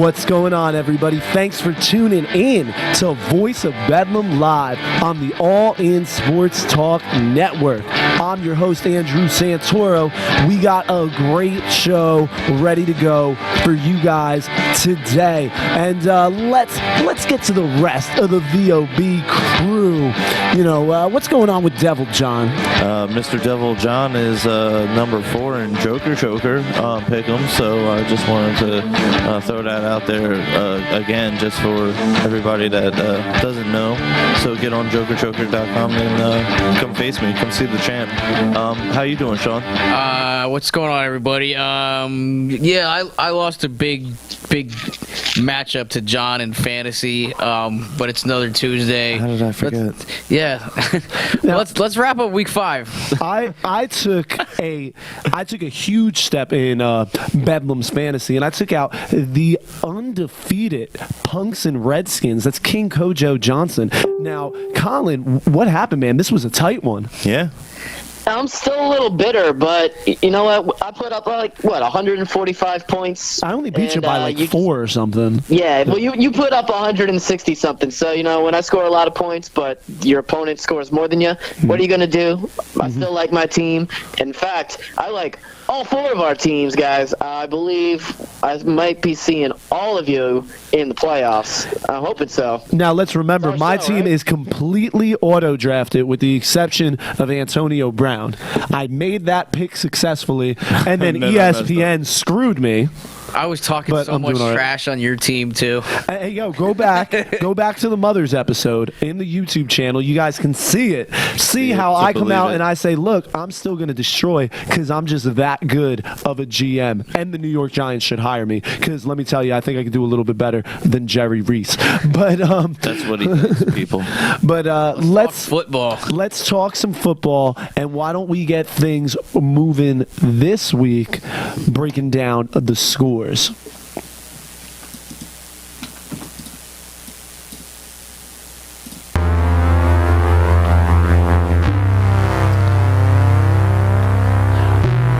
What's going on, everybody? Thanks for tuning in to Voice of Bedlam Live on the All In Sports Talk Network. I'm your host, Andrew Santoro. We got a great show ready to go for you guys today. And let's get to the rest of the VOB crew. What's going on with Devil John? Mr. Devil John is number 4 in Joker Pick'em, so I just wanted to throw that out there again, just for everybody that doesn't know. So get on jokerchoker.com and come face me, come see the champ. How you doing, Sean? What's going on, everybody? I lost a big matchup to John in fantasy, but it's another Tuesday. How did I forget? Let's wrap up week 5. I took a huge step in Bedlam's fantasy, and I took out the undefeated Punks and Redskins. That's King Kojo Johnson. Now, Colin, what happened, man? This was a tight one. Yeah. I'm still a little bitter, but you know what? I put up 145 points. I only beat you by 4 or something. Yeah, well, you put up 160 something. So when I score a lot of points, but your opponent scores more than you, what are you gonna do? I still like my team. In fact, I like all 4 of our teams, guys. I believe I might be seeing all of you in the playoffs. I'm hoping so. Now, let's remember, my team is completely auto-drafted with the exception of Antonio Brown. I made that pick successfully, and then ESPN screwed me. I was talking so much trash on your team, too. Hey, go back to the Mothers episode in the YouTube channel. You guys can see it. See how I come out and I say, look, I'm still going to destroy because I'm just that good of a GM. And the New York Giants should hire me because, let me tell you, I think I can do a little bit better than Jerry Reese. But that's what he thinks, people. But let's talk some football. And why don't we get things moving this week, breaking down the scores.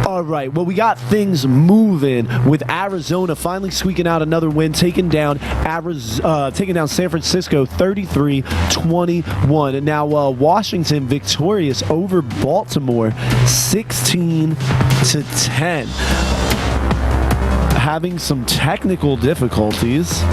All right, well, we got things moving with Arizona finally squeaking out another win, taking down San Francisco 33-21. And now Washington victorious over Baltimore 16-10. Having some technical difficulties.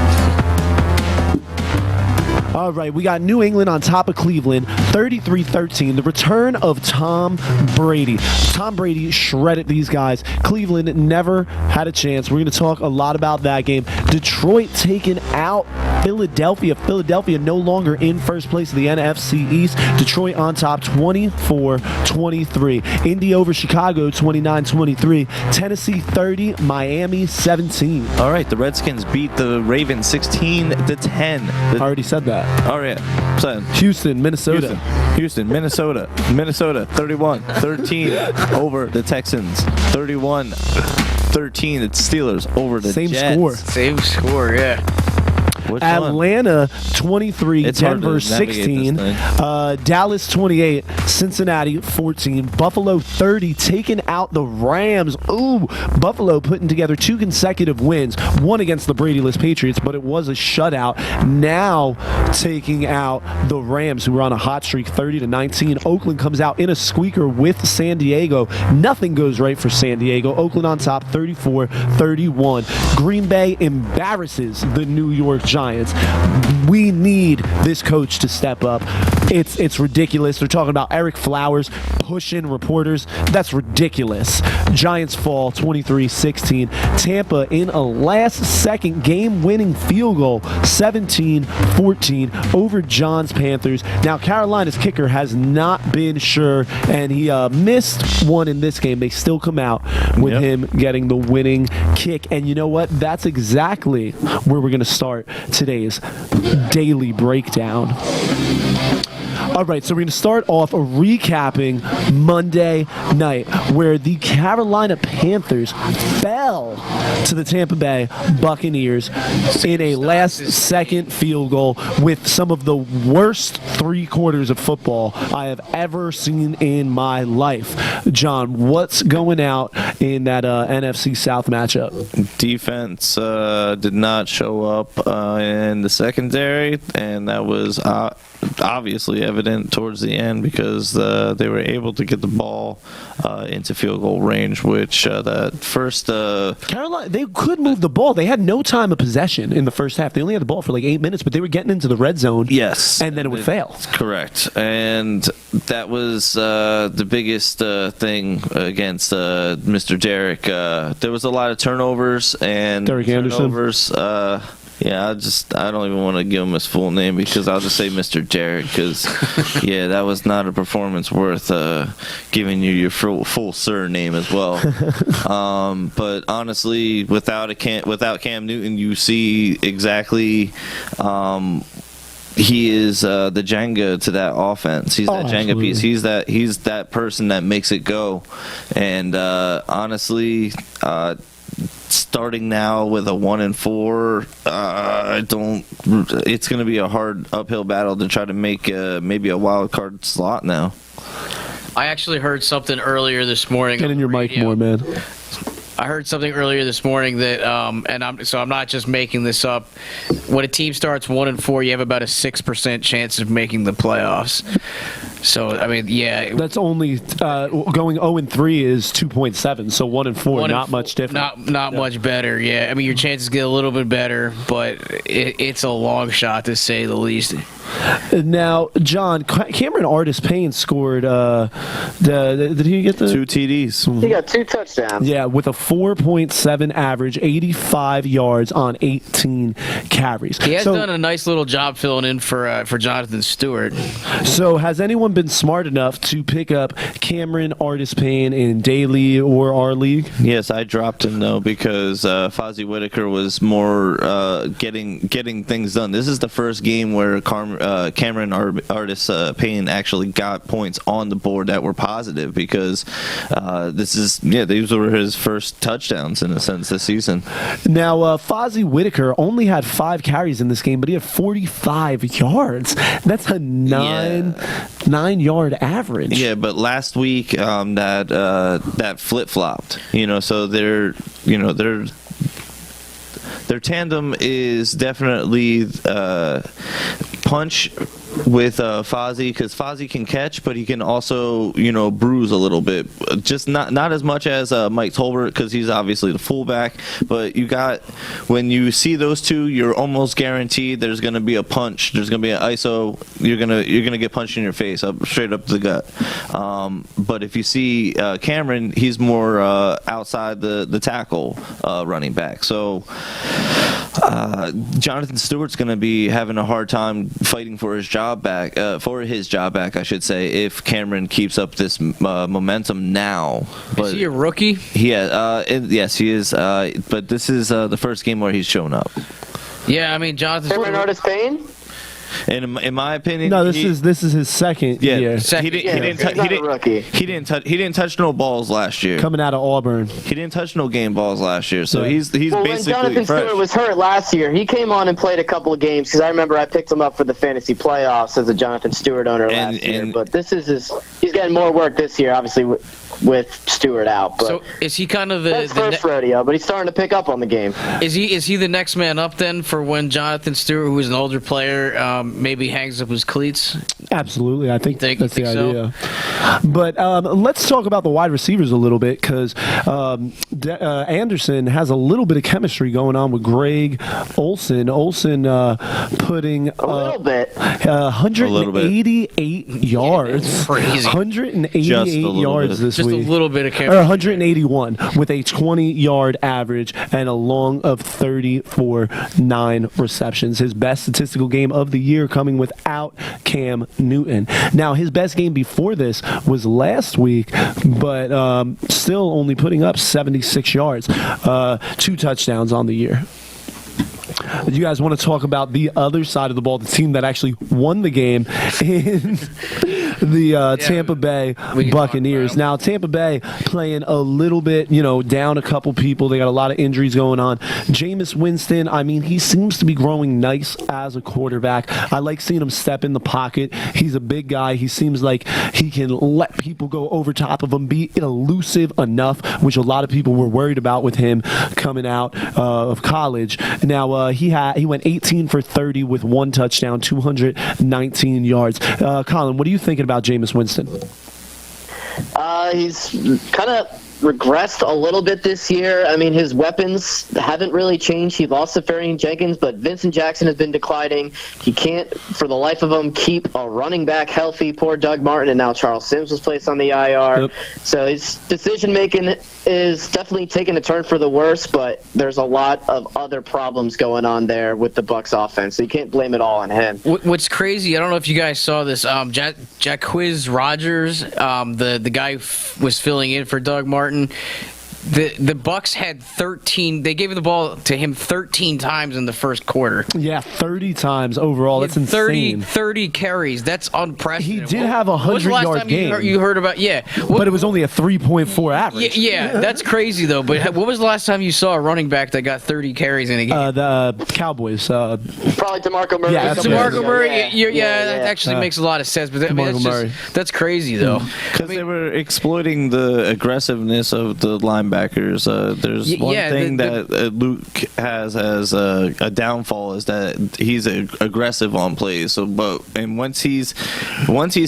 All right, we got New England on top of Cleveland, 33-13. The return of Tom Brady. Tom Brady shredded these guys. Cleveland never had a chance. We're going to talk a lot about that game. Detroit taking out Philadelphia. Philadelphia no longer in first place of the NFC East. Detroit on top, 24-23. Indy over Chicago, 29-23. Tennessee 30, Miami 17. All right, the Redskins beat the Ravens 16-10. I already said that. All right. Houston, Minnesota. Houston, Minnesota. Minnesota 31-13 over the Texans. 31-13. The Steelers over the Jets. Same score, yeah. Which Atlanta 23, Denver 16, Dallas 28, Cincinnati 14, Buffalo 30, taking out the Rams. Ooh, Buffalo putting together 2 consecutive wins, one against the Brady-less Patriots, but it was a shutout. Now taking out the Rams, who were on a hot streak, 30-19. Oakland comes out in a squeaker with San Diego. Nothing goes right for San Diego. Oakland on top, 34-31. Green Bay embarrasses the New York Giants. We need this coach to step up. It's ridiculous. They're talking about Eric Flowers pushing reporters. That's ridiculous. Giants fall 23-16. Tampa in a last-second game-winning field goal, 17-14 over John's Panthers. Now, Carolina's kicker has not been sure, and he missed one in this game. They still come out with him getting the winning kick. And you know what? That's exactly where we're going to start today's daily breakdown. All right, so we're going to start off recapping Monday night, where the Carolina Panthers fell to the Tampa Bay Buccaneers in a last-second field goal with some of the worst 3 quarters of football I have ever seen in my life. John, what's going out in that NFC South matchup? Defense did not show up in the secondary, and that was obviously evident towards the end because they were able to get the ball into field goal range, which that first Carolina, they could move the ball. They had no time of possession in the first half. They only had the ball for like 8 minutes, but they were getting into the red zone. Yes, and then it would fail. Correct, and that was the biggest thing against Mr. Derrick. There was a lot of turnovers and Derrick Anderson. Yeah, I don't even want to give him his full name because I'll just say Mr. Derrick because, yeah, that was not a performance worth giving you your full surname as well. But honestly, without Cam Newton, you see exactly he is the Jenga to that offense. He's that Jenga piece. He's that person that makes it go. And honestly, starting now with a 1-4, it's going to be a hard uphill battle to try to make maybe a wild card slot now. I actually heard something earlier this morning. Get in your mic more, man. I heard something earlier this morning that, and I'm not just making this up. When a team starts 1-4, you have about a 6% chance of making the playoffs. So I mean, yeah, that's only going 0-3 is 2.7. So 1-4, not much different. Not much better. Yeah, I mean your chances get a little bit better, but it's a long shot to say the least. Now, John, Cameron Artis-Payne scored. Did he get the 2 TDs? He got 2 touchdowns. Yeah, with a 4.7 average, 85 yards on 18 carries. He has done a nice little job filling in for Jonathan Stewart. So, has anyone been smart enough to pick up Cameron Artis-Payne in daily or our league? Yes, I dropped him though because Fozzie Whitaker was more getting things done. This is the first game where Cameron Artis-Payne actually got points on the board that were positive because these were his first touchdowns in a sense this season. Now, Fozzie Whitaker only had 5 carries in this game, but he had 45 yards. That's a 9-yard average. Yeah, but last week that flip-flopped. So their tandem is definitely punch with Fozzie because Fozzie can catch, but he can also bruise a little bit. Just not as much as Mike Tolbert because he's obviously the fullback. But when you see those two, you're almost guaranteed there's going to be a punch. There's going to be an ISO. You're gonna get punched in your face straight up the gut. But if you see Cameron, he's more outside the tackle running back. So Jonathan Stewart's going to be having a hard time fighting for his job back, I should say, if Cameron keeps up this momentum now. But is he a rookie? Yes, he is. But this is the first game where he's shown up. Yeah, I mean, Jonathan Cameron Artis-Payne? And in my opinion, no, this is his second year. He didn't touch no balls last year. Coming out of Auburn, he didn't touch no game balls last year. So he's basically when Jonathan fresh. Stewart was hurt last year, he came on and played a couple of games because I remember I picked him up for the fantasy playoffs as a Jonathan Stewart owner last year. But this is he's getting more work this year, obviously with Stewart out. But so is he kind of the first rodeo? But he's starting to pick up on the game. Is he the next man up then for when Jonathan Stewart, who is an older player, maybe hangs up his cleats? Absolutely, I think that's the idea. So? But let's talk about the wide receivers a little bit because Anderson has a little bit of chemistry going on with Greg Olsen. Olsen putting a little bit 188 yards, crazy. 188 yards this week. Just a little bit of chemistry. Or 181 with a 20-yard average and a long of 9 receptions. His best statistical game of the year coming without Cam Newton. Now, his best game before this was last week, but still only putting up 76 yards, 2 touchdowns on the year. you guys want to talk about the other side of the ball, the team that actually won the game in the Tampa Bay Buccaneers. Now, Tampa Bay playing a little bit, down a couple people. They got a lot of injuries going on. Jameis Winston, I mean, he seems to be growing nice as a quarterback. I like seeing him step in the pocket. He's a big guy. He seems like he can let people go over top of him, be elusive enough, which a lot of people were worried about with him coming out of college. Now, he went 18 for 30 with 1 touchdown, 219 yards. Colin, what are you thinking about Jameis Winston? He's kind of regressed a little bit this year. I mean, his weapons haven't really changed. He lost to Ferry Jenkins, but Vincent Jackson has been declining. He can't, for the life of him, keep a running back healthy. Poor Doug Martin, and now Charles Sims was placed on the IR. Yep. So his decision-making is definitely taking a turn for the worse, but there's a lot of other problems going on there with the Bucs offense, so you can't blame it all on him. What's crazy, I don't know if you guys saw this, Jacquizz Rodgers, the guy was filling in for Doug Martin. The Bucs had 13. They gave the ball to him 13 times in the first quarter. Yeah, 30 times overall. That's insane. 30 carries. That's unprecedented. He did have a 100-yard game. You heard about? Yeah, but it was only a 3.4 average. Yeah, that's crazy though. But what was the last time you saw a running back that got 30 carries in a game? The Cowboys. Probably DeMarco Murray. Yeah, DeMarco Murray. That actually makes a lot of sense. But that's crazy though. Because they were exploiting the aggressiveness of the linebackers. There's one thing that Luke has as a downfall is that he's aggressive on plays. And once he's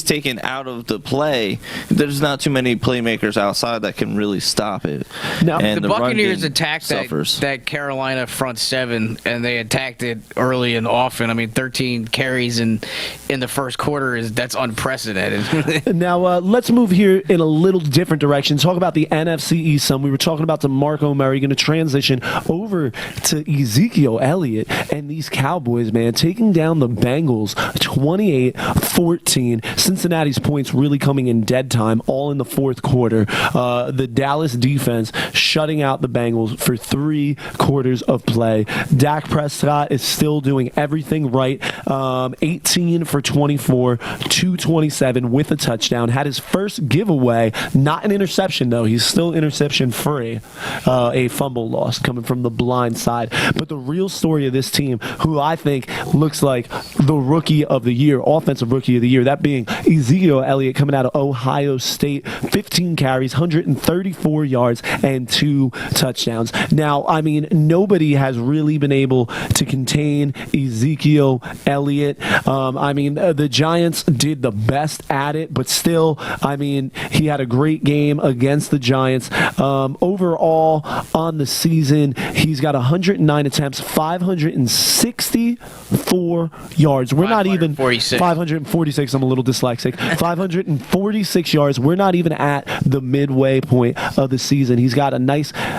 taken out of the play, there's not too many playmakers outside that can really stop it. No, and the Buccaneers attacked that Carolina front seven, and they attacked it early and often. I mean, 13 carries in the first quarter that's unprecedented. Now let's move here in a little different direction. Talk about the NFC East. We were talking about DeMarco Murray, going to transition over to Ezekiel Elliott and these Cowboys, man, taking down the Bengals 28-14. Cincinnati's points really coming in dead time, all in the fourth quarter. The Dallas defense shutting out the Bengals for 3 quarters of play. Dak Prescott is still doing everything right. 18 for 24, 227 with a touchdown. Had his first giveaway, not an interception though. He's still interception free. A fumble loss coming from the blind side. But the real story of this team, who I think looks like the rookie of the year, offensive rookie of the year, that being Ezekiel Elliott coming out of Ohio State, 15 carries, 134 yards, and 2 touchdowns. Now, I mean, nobody has really been able to contain Ezekiel Elliott. The Giants did the best at it, but still, I mean, he had a great game against the Giants. Overall, on the season, he's got 109 attempts, 564 yards. We're not even 546. I'm a little dyslexic. 546 yards. We're not even at the midway point of the season. He's got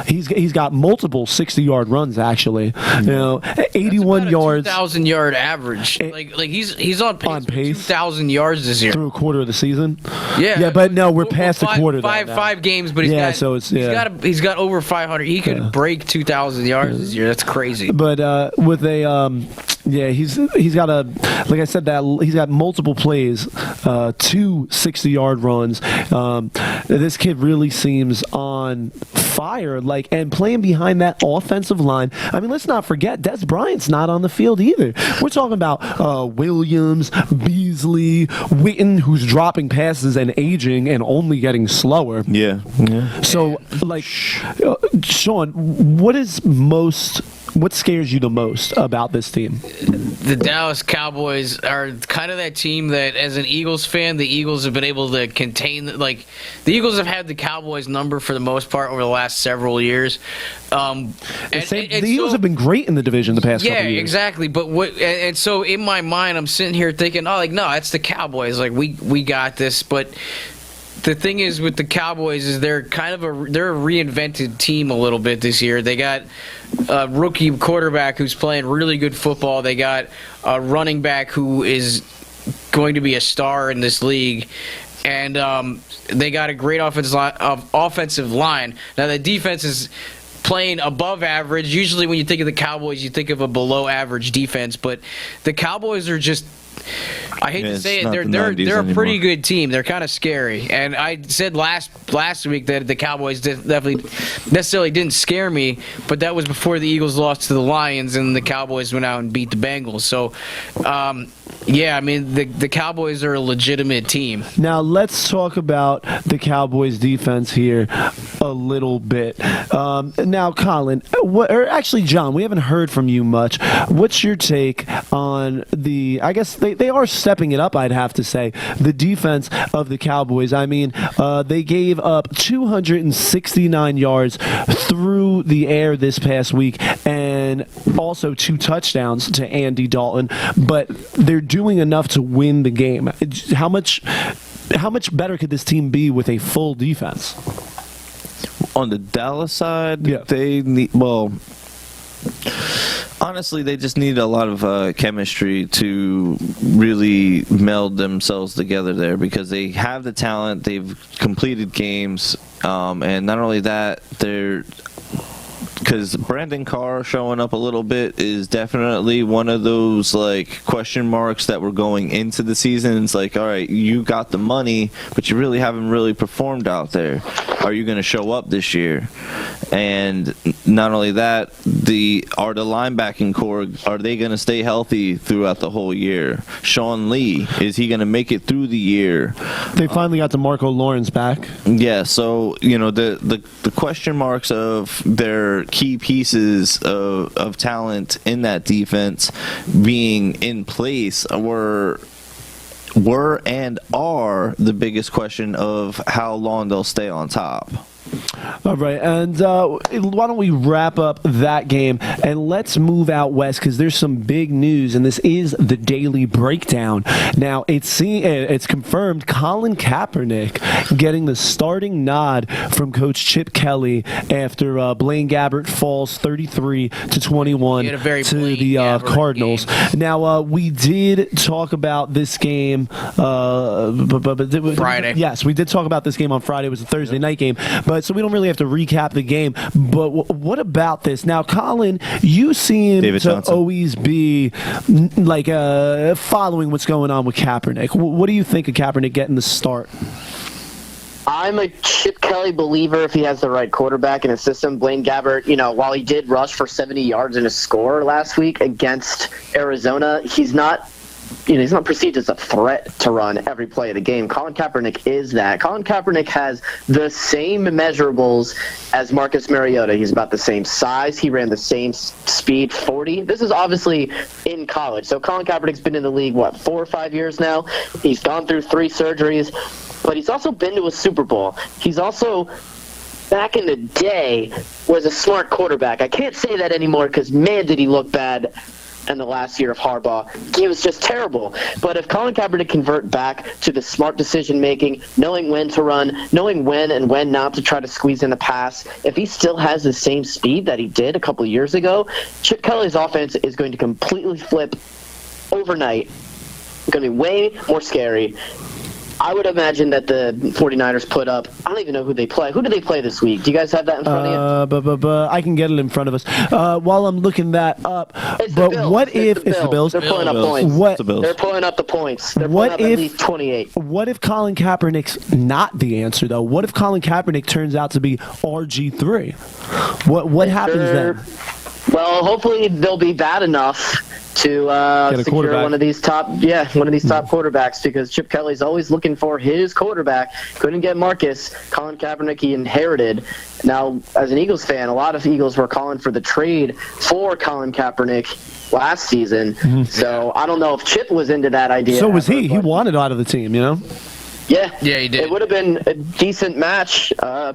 he's got multiple 60-yard runs actually. 81 yards. 2,000-yard average. He's on pace. 2,000 yards this year through a quarter of the season. Yeah, but no, we're past the quarter. Five games, but he's got over 500. He could break 2,000 yards this year. That's crazy. But with he's got like I said, that he's got multiple plays, 2 60-yard runs. This kid really seems on fire, and playing behind that offensive line. I mean, let's not forget, Des Bryant's not on the field either. We're talking about Williams, Beasley, Witten, who's dropping passes and aging and only getting slower. Yeah. So, Sean, what scares you the most about this team? The Dallas Cowboys are kind of that team that, as an Eagles fan, the Eagles have been able to contain. The Eagles have had the Cowboys number for the most part over the last several years. The Eagles have been great in the division the past couple years. Yeah, exactly. But so in my mind, I'm sitting here thinking, no, it's the Cowboys. We got this. But the thing is with the Cowboys is they're a reinvented team a little bit this year. They got a rookie quarterback who's playing really good football. They got a running back who is going to be a star in this league. And they got a great offensive line. Now the defense is playing above average. Usually when you think of the Cowboys, you think of a below average defense, but the Cowboys are just, I hate to say it, they're a pretty good team. They're kind of scary. And I said last week that the Cowboys definitely necessarily didn't scare me, but that was before the Eagles lost to the Lions and the Cowboys went out and beat the Bengals. So, yeah, I mean, the Cowboys are a legitimate team. Now, let's talk about the Cowboys defense here a little bit. Now, Colin, or actually, John, we haven't heard from you much. What's your take on I guess they are stepping it up, I'd have to say, the defense of the Cowboys. I mean, they gave up 269 yards through the air this past week and also 2 touchdowns to Andy Dalton, but they're doing enough to win the game. How much better could this team be with a full defense? On the Dallas side, yeah. They need, honestly, they just need a lot of chemistry to really meld themselves together there, because they have the talent, they've completed games, and not only that, because Brandon Carr showing up a little bit is definitely one of those question marks that were going into the season. It's like, all right, you got the money, but you really haven't really performed out there. Are you going to show up this year? And not only that, the linebacking core, are they going to stay healthy throughout the whole year? Sean Lee, is he going to make it through the year? They finally got DeMarco Lawrence back. Yeah, so the question marks of their key pieces of talent in that defense being in place were and are the biggest question of how long they'll stay on top. All right, and why don't we wrap up that game and let's move out west, because there's some big news, and this is the Daily Breakdown. Now, it's confirmed Colin Kaepernick getting the starting nod from Coach Chip Kelly after Blaine Gabbert falls 33-21 to the Cardinals. Game. Now, we did talk about this game Friday. Yes, we did talk about this game on Friday. It was a Thursday night game, so we don't really have to recap the game. But what about this? Now, Colin, you seem to always be following what's going on with Kaepernick. What do you think of Kaepernick getting the start? I'm a Chip Kelly believer if he has the right quarterback in his system. Blaine Gabbert, while he did rush for 70 yards and a score last week against Arizona, he's not perceived as a threat to run every play of the game. Colin Kaepernick is that. Colin Kaepernick has the same measurables as Marcus Mariota. He's about the same size. He ran the same speed, 40. This is obviously in college. So Colin Kaepernick's been in the league, 4 or 5 years now? He's gone through 3 surgeries, but he's also been to a Super Bowl. He's also, back in the day, was a smart quarterback. I can't say that anymore because, man, did he look bad. And the last year of Harbaugh, he was just terrible. But if Colin Kaepernick convert back to the smart decision-making, knowing when to run, knowing when and when not to try to squeeze in a pass, if he still has the same speed that he did a couple of years ago, Chip Kelly's offense is going to completely flip overnight. It's going to be way more scary. I would imagine that the 49ers put up, I don't even know who they play. Who do they play this week? Do you guys have that in front of you? I can get it in front of us. While I'm looking that up. It's the Bills. They're pulling up points. They're pulling up the points. They're pulling up at least 28. What if Colin Kaepernick's not the answer, though? What if Colin Kaepernick turns out to be RG3? What happens then? Well, hopefully they'll be bad enough to secure one of these top quarterbacks, because Chip Kelly's always looking for his quarterback. Couldn't get Marcus. Colin Kaepernick he inherited. Now, as an Eagles fan, a lot of Eagles were calling for the trade for Colin Kaepernick last season. Mm-hmm. So I don't know if Chip was into that idea. So was he. He wanted out of the team, Yeah, he did. It would have been a decent match. I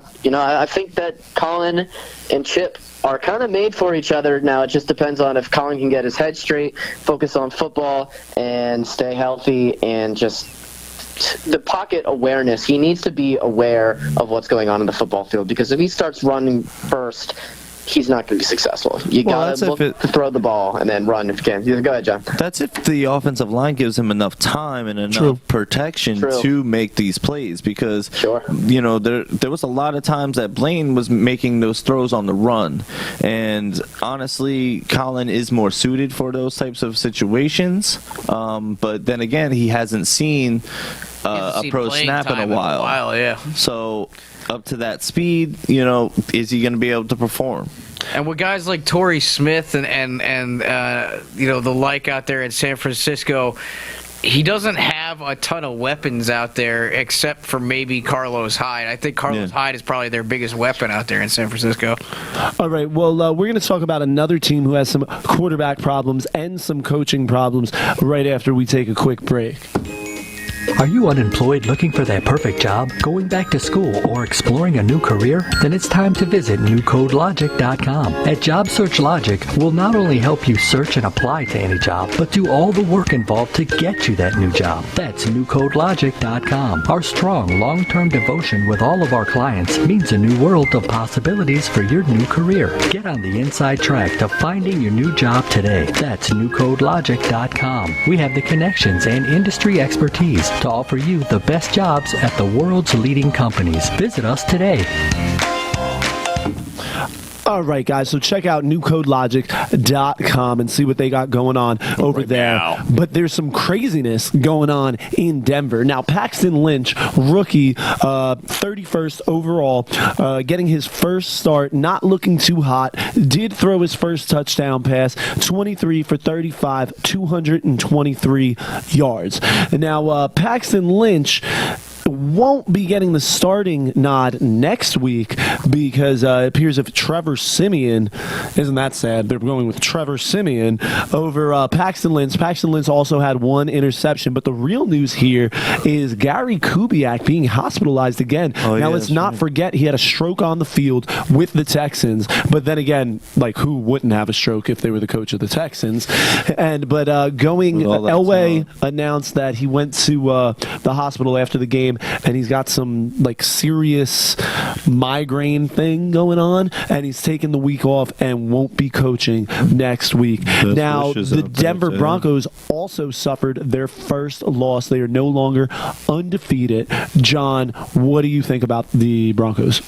think that Colin and Chip are kind of made for each other. Now, it just depends on if Colin can get his head straight, focus on football, and stay healthy, and just the pocket awareness. He needs to be aware of what's going on in the football field, because if he starts running first, he's not going to be successful. You got to look to throw the ball and then run if you can. Go ahead, John. That's if the offensive line gives him enough time and enough protection to make these plays, because you know there was a lot of times that Blaine was making those throws on the run, and honestly, Colin is more suited for those types of situations. But then again, he hasn't seen a pro snap in a while. So up to that speed, you know, is he going to be able to perform? And with guys like Torrey Smith and you know, the like out there in San Francisco, he doesn't have a ton of weapons out there except for maybe Carlos Hyde. I think Carlos Hyde is probably their biggest weapon out there in San Francisco. All right, well, we're going to talk about another team who has some quarterback problems and some coaching problems right after we take a quick break. Are you unemployed looking for that perfect job, going back to school, or exploring a new career? Then it's time to visit newcodelogic.com. At Job Search Logic, we'll not only help you search and apply to any job, but do all the work involved to get you that new job. That's newcodelogic.com. Our strong, long-term devotion with all of our clients means a new world of possibilities for your new career. Get on the inside track to finding your new job today. That's newcodelogic.com. We have the connections and industry expertise to offer you the best jobs at the world's leading companies. Visit us today. All right, guys, so check out newcodelogic.com and see what they got going on over there. Now. But there's some craziness going on in Denver. Now, Paxton Lynch, rookie, 31st overall, getting his first start, not looking too hot, did throw his first touchdown pass, 23 for 35, 223 yards. And now, Paxton Lynch won't be getting the starting nod next week because it appears if Trevor Siemian, isn't that sad? They're going with Trevor Siemian over Paxton Lynch. Paxton Lynch also had one interception, but the real news here is Gary Kubiak being hospitalized again. Now, let's not forget he had a stroke on the field with the Texans, but then again, like, who wouldn't have a stroke if they were the coach of the Texans? Elway announced that he went to the hospital after the game, and he's got some like serious migraine thing going on, and he's taking the week off and won't be coaching next week. Now, the Denver Broncos also suffered their first loss. They are no longer undefeated. John, what do you think about the Broncos?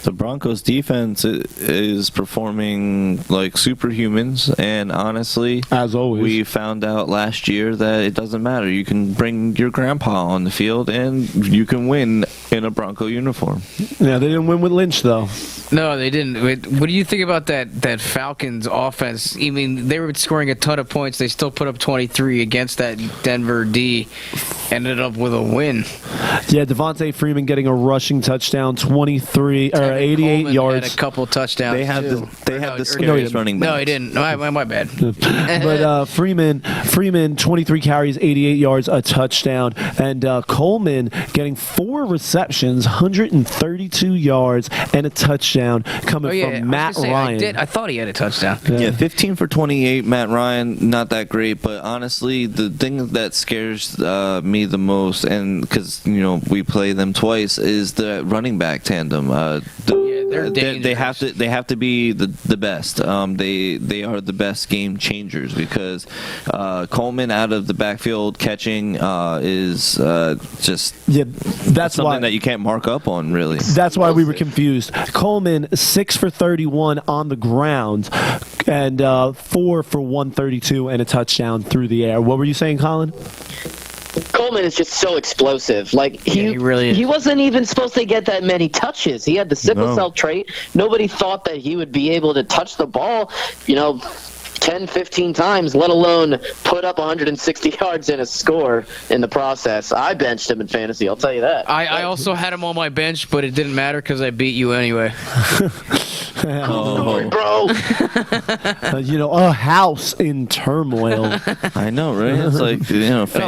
The Broncos defense is performing like superhumans, and honestly, as always, we found out last year that it doesn't matter. You can bring your grandpa on the field and you can win in a Bronco uniform. Yeah, they didn't win with Lynch, though. No, they didn't. What do you think about that Falcons offense? I mean, they were scoring a ton of points. They still put up 23 against that Denver D. Ended up with a win. Yeah, Devontae Freeman getting a rushing touchdown, 88 Coleman yards. Had a couple touchdowns. They have the scariest running backs. No, he didn't. My bad. But Freeman, 23 carries, 88 yards, a touchdown, and Coleman getting 4 receptions, 132 yards, and a touchdown coming from Matt Ryan. I thought he had a touchdown. Yeah, 15 for 28, Matt Ryan, not that great, but honestly, the thing that scares me the most, and because we play them twice, is the running back tandem. They have to be the best. They are the best game changers because Coleman out of the backfield catching is just that's something that you can't mark up on, really. That's why we were confused. Coleman 6 for 31 on the ground and 4 for 132 and a touchdown through the air. What were you saying, Colin? Coleman is just so explosive. Like he really is. He wasn't even supposed to get that many touches. He had the sickle cell trait. Nobody thought that he would be able to touch the ball, 10, 15 times, let alone put up 160 yards in a score in the process. I benched him in fantasy, I'll tell you that. I also had him on my bench, but it didn't matter because I beat you anyway. Sorry, bro. A house in turmoil. I know, right? It's like,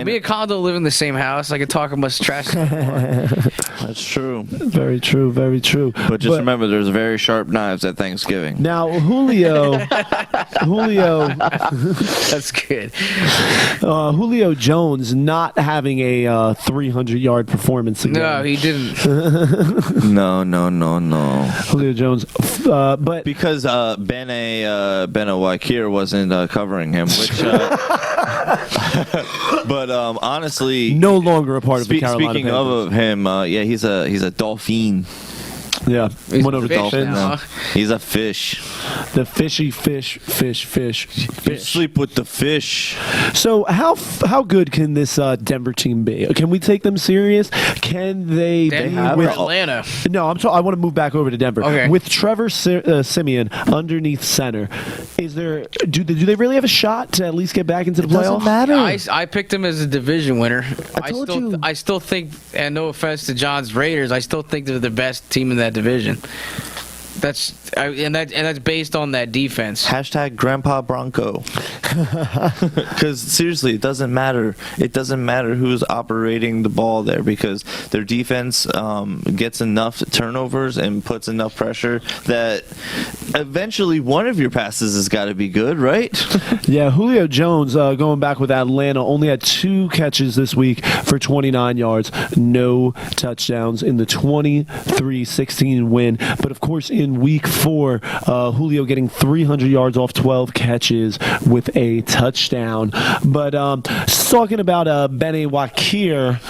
me and Kondo live in the same house. I could talk much trash. That's true. Very true, very true. But just remember, there's very sharp knives at Thanksgiving. Now, Julio. That's good. Julio Jones not having a 300-yard performance again. No, he didn't. No. Julio Jones, But because Bene Wakir wasn't covering him, which. But honestly, no longer a part of the Carolina Speaking Panthers. of him, yeah, he's a dolphin. Yeah, one of the fish Dolphins. now. He's a fish. The fishy fish. You sleep with the fish. So how good can this Denver team be? Can we take them serious? Can they Denver be or with Atlanta? No, I want to move back over to Denver. Okay. With Trevor Siemian underneath center, do they really have a shot to at least get back into the playoffs? I picked him as a division winner. I still think, and no offense to John's Raiders, I still think they're the best team in that division. That's based on that defense. Hashtag Grandpa Bronco. Because seriously, it doesn't matter. It doesn't matter who's operating the ball there because their defense gets enough turnovers and puts enough pressure that eventually one of your passes has got to be good, right? Yeah, Julio Jones, going back with Atlanta, only had 2 catches this week for 29 yards, no touchdowns in the 23-16 win. But of course, in week 4, Julio getting 300 yards off 12 catches with a touchdown. But talking about Bene Wakir.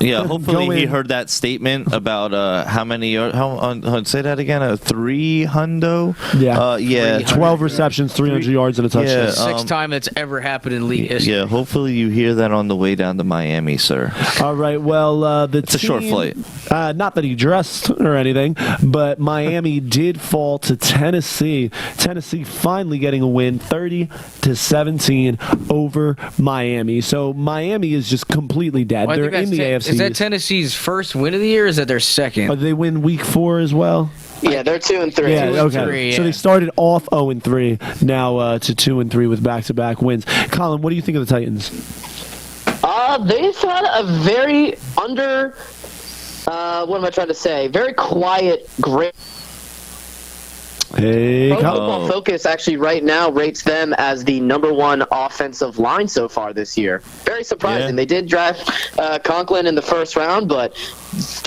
Yeah, hopefully he heard that statement about how many yards. Say that again. 300. Yeah. Yeah. 12 receptions, 300 yards, and a touchdown. Yeah, Sixth time that's ever happened in league history. Yeah, hopefully you hear that on the way down to Miami, sir. All right, well, It's a short flight. Not that he dressed or anything, but Miami did fall to Tennessee. Tennessee finally getting a win, 30-17 over Miami. So Miami is just completely dead. Well, They're in the AFC. Is that Tennessee's first win of the year, or is that their second? Did they win week 4 as well? Yeah, they're 2-3. Yeah, 2-3, okay. yeah. So they started off 0-3, now to 2-3 with back-to-back wins. Colin, what do you think of the Titans? They've had a very what am I trying to say? Very quiet, great. Hey, Pro Colin. Football Focus actually right now rates them as the #1 offensive line so far this year. Very surprising. Yeah. They did draft Conklin in the first round, but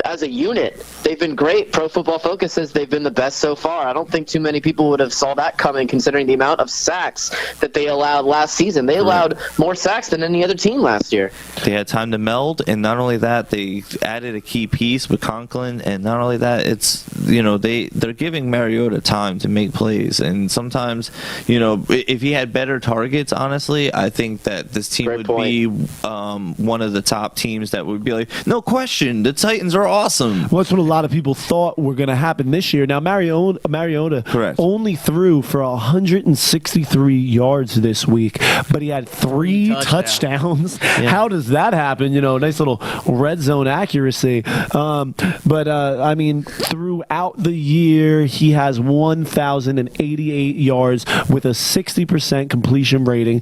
as a unit, they've been great. Pro Football Focus says they've been the best so far. I don't think too many people would have saw that coming considering the amount of sacks that they allowed last season. They allowed more sacks than any other team last year. They had time to meld, and not only that, they added a key piece with Conklin, and not only that, it's they're giving Mariota time to make plays, and sometimes if he had better targets, honestly, I think that this team Great would point. be one of the top teams that would be like, no question, the Titans are awesome. Well, that's what a lot of people thought were going to happen this year. Now, Mariota Correct. only threw for 163 yards this week, but he had 3 touchdowns. Yeah. How does that happen? Nice little red zone accuracy. But I mean, throughout the year, he has 1,088 yards with a 60% completion rating.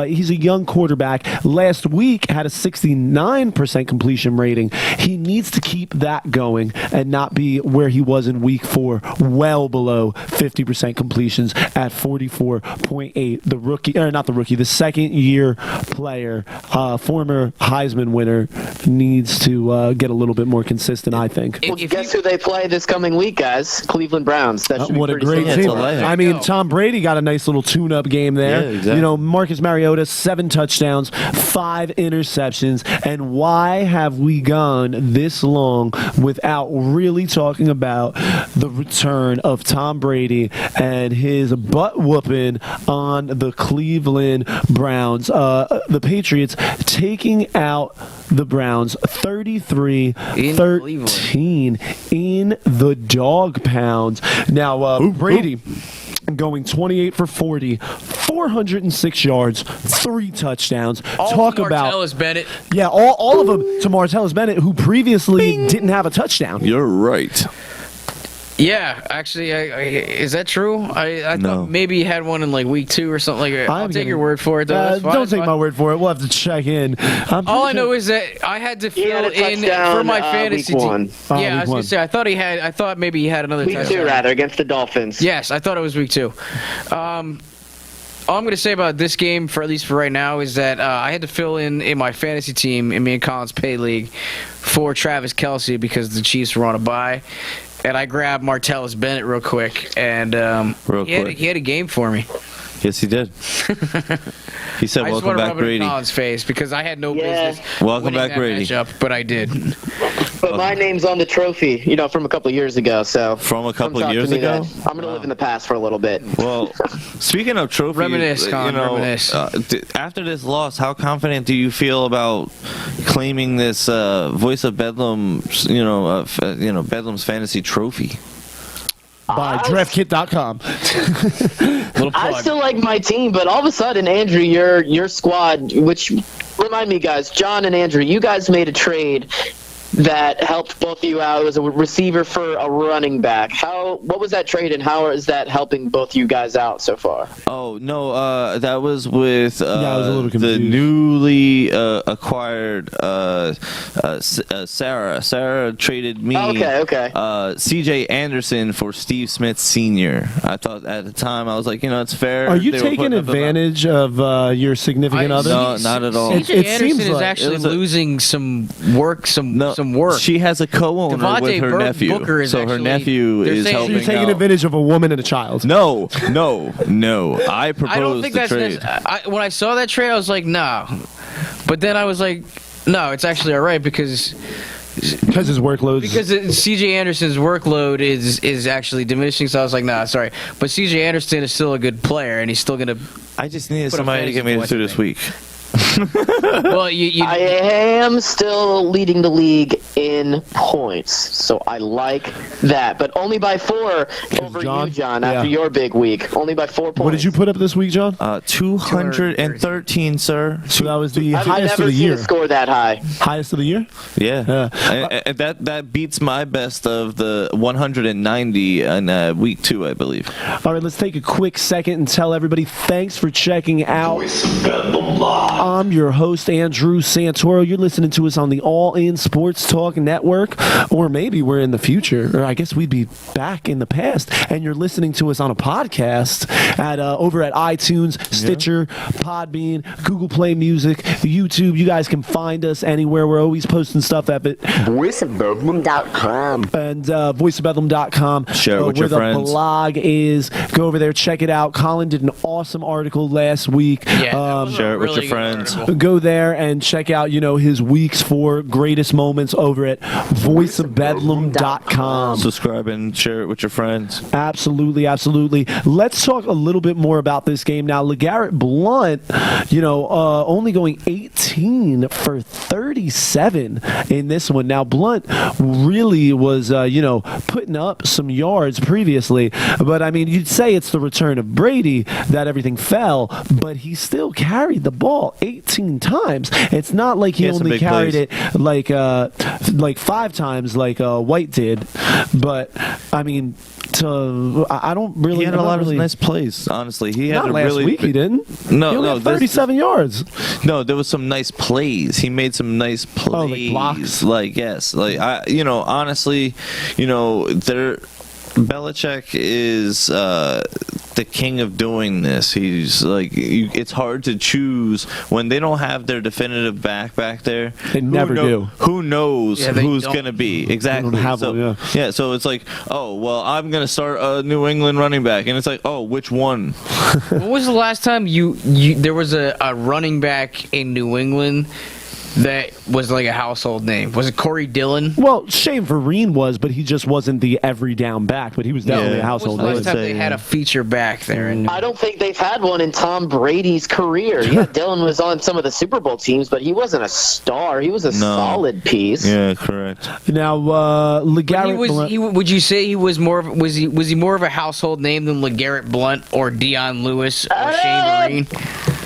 He's a young quarterback. Last week had a 69% completion rating. He needs to keep that going and not be where he was in week 4, well below 50% completions at 44.8. The second year player, former Heisman winner, needs to get a little bit more consistent, I think. Well, guess who they play this coming week, guys? Cleveland Browns. That should be What a pretty great simple. team. hilarious. I mean, Tom Brady got a nice little tune-up game there. Yeah, exactly. Marcus Mariota, 7 touchdowns, 5 interceptions. And why have we gone this long without really talking about the return of Tom Brady and his butt-whooping on the Cleveland Browns? The Patriots taking out the Browns 33-13 in the dog pound. Now, Brady going 28 for 40, 406 yards, 3 touchdowns. Talk about Martellus Bennett. Yeah, all of them to Martellus Bennett, who previously didn't have a touchdown. You're right. Yeah, actually, is that true? I No. thought maybe he had one in like week 2 or something like that. I'll I'm take gonna- your word for it, though. That's fine, don't that's take fine. my word for it. We'll have to check in. All I know is that I had to He had fill a in touchdown, for my fantasy week team. 1. Oh, Yeah, I week was gonna 1. say I thought maybe he had another Week touchdown. 2, rather, against the Dolphins. Yes, I thought it was week 2. All I'm going to say about this game, for at least for right now, is that I had to fill in my fantasy team in me and Colin's pay league for Travis Kelce because the Chiefs were on a bye. and I grabbed Martellus Bennett real quick, and he had a game for me. Yes, he did. He said, "Welcome back, Brady." I just want to rub it in Colin's face because I had no business. Welcome winning back, that Brady. matchup, but I did. But my name's on the trophy, from a couple of years ago. So From a couple come talk years to me ago? then. I'm gonna live in the past for a little bit. Well, speaking of trophies, Reminisce, Colin, reminisce. After this loss, how confident do you feel about claiming this Voice of Bedlam, Bedlam's fantasy trophy? By draftkit.com. Little plug. I still like my team, but all of a sudden, Andrew, your squad, which remind me, guys, John and Andrew, you guys made a trade that helped both of you out. It was a receiver for a running back. What was that trade, and how is that helping both you guys out so far? Oh no, that was with I was a little the confused. newly acquired Sarah. Sarah traded me Okay. C.J. Anderson for Steve Smith Sr. I thought at the time, I was like, it's fair. Are you They were taking putting up advantage of your significant other? No, not at all. It C.J. seems Anderson is like- actually It was a- losing some work. Some work. She has a co-owner Devontae with her nephew, Booker is so her actually- nephew they're is saying- helping You're taking out. advantage of a woman and a child. No. I proposed I don't think the that's trade. when I saw that trade, I was like, nah. But then I was like, no, it's actually all right because Because his workload. C.J. Anderson's workload is actually diminishing. So I was like, nah, sorry. But C.J. Anderson is still a good player, and he's still gonna. I just needed Put a somebody to get me fantasy through point this week. Well, you I am still leading the league in points, so I like that, but only by 4 over John? you, John. Yeah. After your big week, only by 4 points. What did you put up this week, John? 213, sir. So that was the I've highest of never the seen year. a score that high. Highest of the year? Yeah, and that beats my best of the 190 in week 2, I believe. All right, let's take a quick second and tell everybody thanks for checking out. I'm your host, Andrew Santoro. You're listening to us on the All In Sports Talk Network, or maybe we're in the future, or I guess we'd be back in the past, and you're listening to us on a podcast at over at iTunes, Stitcher, Podbean, Google Play Music, YouTube. You guys can find us anywhere. We're always posting stuff at it. VoiceOfBedlam.com. And voiceofbedlam.com, Share it with where your friends. the blog is. Go over there, check it out. Colin did an awesome article last week. Share it with your friends. Go there and check out, his weeks for greatest moments over at voiceofbedlam.com. Subscribe and share it with your friends. Absolutely. Let's talk a little bit more about this game now. LeGarrette Blount, only going 18 for 37 in this one. Now, Blount really was, putting up some yards previously, but I mean, you'd say it's the return of Brady that everything fell, but he still carried the ball 18 times. It's not like he had some only big carried plays. it like 5 times like White did, but I mean, I don't really. He had a lot of really, nice plays, honestly. He had Not a last really week. He didn't. No, he only no, had 37 yards. No, there was some nice plays. He made some nice plays. like blocks? Yes. Honestly, Belichick is the king of doing this. He's it's hard to choose when they don't have their definitive back there. They never do. Who knows Yeah, they who's don't. going to be? Exactly. They don't have so, one, yeah. so it's like, oh, well, I'm going to start a New England running back. And it's like, oh, which one? When was the last time there was a running back in New England that was like a household name? Was it Corey Dillon? Well, Shane Vereen was, but he just wasn't the every down back. But he was definitely a Yeah. When was household the name. last time say, they had a feature back there? I don't think they've had one in Tom Brady's career. Yeah, Dylan was on some of the Super Bowl teams, but he wasn't a star. He was a solid piece. Yeah, correct. Now, LeGarrette Blount. Would you say he was more? Was he more of a household name than LeGarrette Blount or Dion Lewis or Shane Vereen?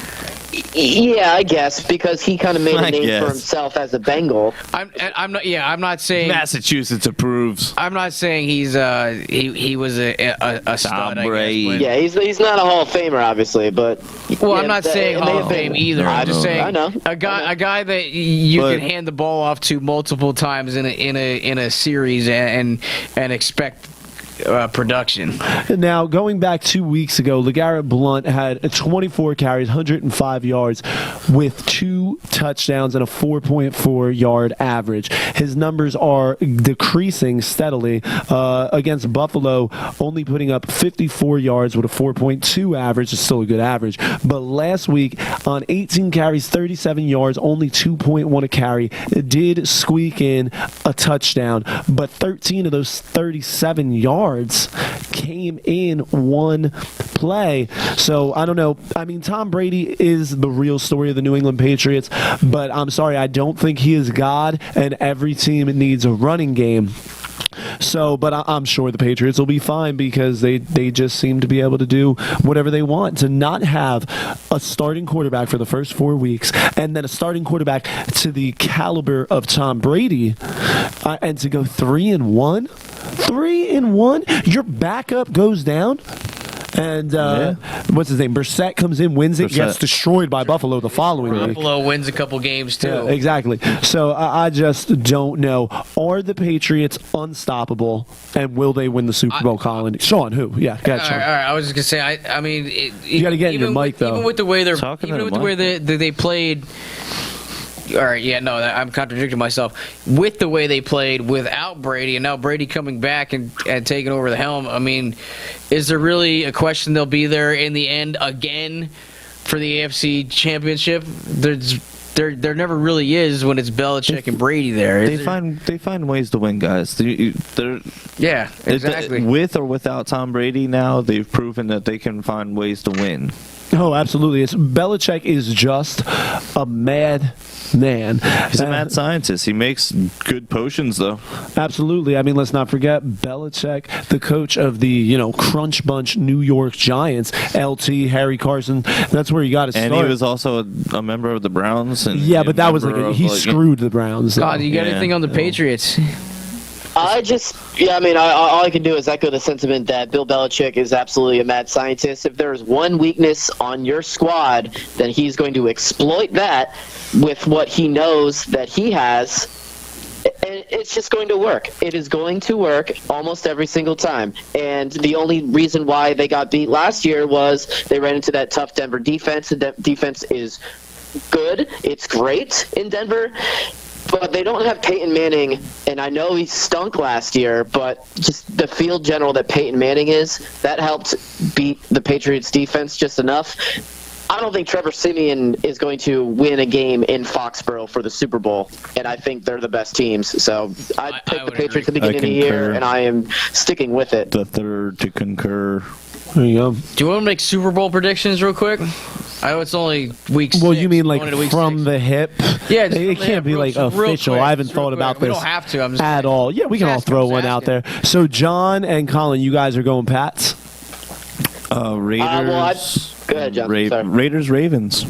Yeah, I guess, because he kind of made a I name guess. for himself as a Bengal. I'm not. Yeah, I'm not saying. Massachusetts approves. I'm not saying he's he was a stud. I Brady. guess, but- Yeah, he's not a Hall of Famer, obviously, but Well, yeah, I'm not that- saying it may Hall have of been- Fame either. I'm just saying I know. a guy that you But- can hand the ball off to multiple times in a series and expect production. Now, going back 2 weeks ago, LeGarrette Blount had 24 carries, 105 yards, with 2 touchdowns and a 4.4-yard average. His numbers are decreasing steadily. Against Buffalo, only putting up 54 yards with a 4.2 average. Is still a good average. But last week, on 18 carries, 37 yards, only 2.1 a carry, did squeak in a touchdown. But 13 of those 37 yards came in one play. So, I don't know. I mean, Tom Brady is the real story of the New England Patriots, but I'm sorry, I don't think he is God, and every team needs a running game. So, but I'm sure the Patriots will be fine because they just seem to be able to do whatever they want. To not have a starting quarterback for the first 4 weeks and then a starting quarterback to the caliber of Tom Brady and to go 3-1? 3-1? Your backup goes down? And what's his name? Brissett comes in, wins it, gets destroyed by Buffalo the following week. Buffalo wins a couple games, too. Yeah, exactly. So I just don't know. Are the Patriots unstoppable, and will they win the Super Bowl, Colin? Sean, who? Yeah, go ahead, Sean. All right, I was just going to say, I mean... You got to get in your mic, though. Even with the way they played... All right, yeah, no, I'm contradicting myself. With the way they played without Brady, and now Brady coming back and taking over the helm, I mean, is there really a question they'll be there in the end again for the AFC Championship? There never really is when it's Belichick and Brady there. They find ways to win, guys. Yeah, exactly. With or without Tom Brady now, they've proven that they can find ways to win. Oh, absolutely. Belichick is just a mad man. He's a mad scientist. He makes good potions, though. Absolutely. I mean, let's not forget Belichick, the coach of the, Crunch Bunch New York Giants, LT, Harry Carson. That's where you got to start. And he was also a member of the Browns. And yeah, but that was he screwed the Browns. God, you got anything on the Patriots? all I can do is echo the sentiment that Bill Belichick is absolutely a mad scientist. If there is one weakness on your squad, then he's going to exploit that with what he knows that he has. And it's just going to work. It is going to work almost every single time. And the only reason why they got beat last year was they ran into that tough Denver defense. The defense is good. It's great in Denver. But they don't have Peyton Manning, and I know he stunk last year, but just the field general that Peyton Manning is, that helped beat the Patriots defense just enough. I don't think Trevor Siemian is going to win a game in Foxborough for the Super Bowl, and I think they're the best teams. So I picked the Patriots at the beginning of the year, and I am sticking with it. The third to concur. There you go. Do you want to make Super Bowl predictions real quick? I know it's only week 6. Well, you mean like from 6. the hip? Yeah, it can't be like official. Quick, I haven't thought about this we don't have to. I'm just at all. Yeah, we can all throw one out there. So John and Colin, you guys are going Pats? Raiders. Go ahead, John. Raiders, Ravens.